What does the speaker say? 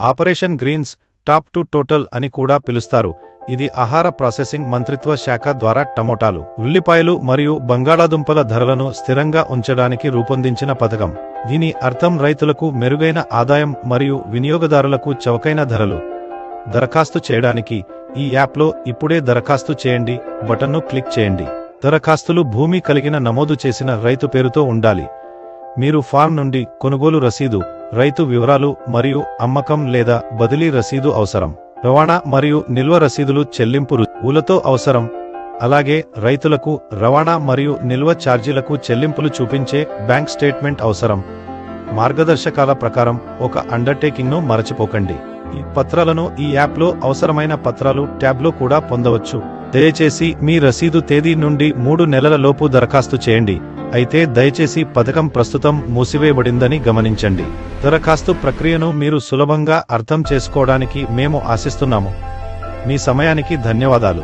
Operation greens top to total అని కూడా పిలుస్తారు. ఇది ఆహార ప్రాసెసింగ్ మంత్రిత్వ శాఖ ద్వారా టమోటాలు, ఉల్లిపాయలు మరియు బంగాళాదుంపల ధరలను స్థిరంగా ఉంచడానికి రూపొందించిన పథకం. దీని అర్థం రైతులకు మెరుగైన ఆదాయం మరియు వినియోగదారులకు చౌకైన ధరలు. దరఖాస్తు చేయడానికి ఈ యాప్లో ఇప్పుడే దరఖాస్తు చేయండి బటన్ను క్లిక్ చేయండి. దరఖాస్తులు భూమి కలిగిన నమోదు చేసిన రైతు పేరుతో ఉండాలి. మీరు ఫార్మ్ నుండి కొనుగోలు రసీదు, రైతు వివరాలు మరియు అమ్మకం లేదా బదిలీ రసీదు అవసరం. రవాణా మరియు నిల్వ రసీదులు చెల్లింపు రుజువులతో అవసరం. అలాగే రైతులకు రవాణా మరియు నిల్వ ఛార్జీలకు చెల్లింపులు చూపించే బ్యాంక్ స్టేట్మెంట్ అవసరం. మార్గదర్శకాల ప్రకారం ఒక అండర్టేకింగ్ను మరచిపోకండి. ఈ పత్రాలను ఈ యాప్లో అవసరమైన పత్రాలు ట్యాబ్లో కూడా పొందవచ్చు. దయచేసి మీ రసీదు తేదీ నుండి 3 నెలల లోపు దరఖాస్తు చేయండి. అయితే దయచేసి పథకం ప్రస్తుతం మూసివేయబడిందని గమనించండి. దరఖాస్తు ప్రక్రియను మీరు సులభంగా అర్థం చేసుకోవడానికి మేము ఆశిస్తున్నాము. మీ సమయానికి ధన్యవాదాలు.